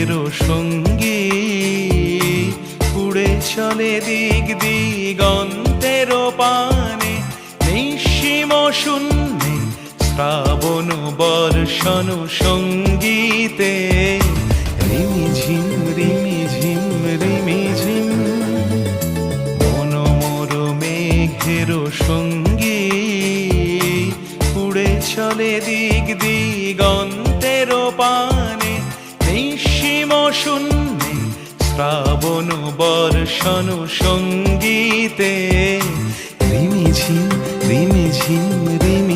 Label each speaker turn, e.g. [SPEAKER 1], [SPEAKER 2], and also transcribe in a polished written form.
[SPEAKER 1] মেঘেরও সঙ্গী উড়ে চলে দিক দিগন্তেরও পানে নিঃসীম শূন্যে শ্রাবণ বর্ষণ সঙ্গীতে রিমিঝিম রিমিঝিম রিমিঝিম মনোমর মেঘেরও সঙ্গী উড়ে চলে দিক দিগন্তেরও পানে নিঃসীম শূন্যে শ্রাবণ বর্ষণ সঙ্গীতে রিমিঝিম রিমিঝিম রিমি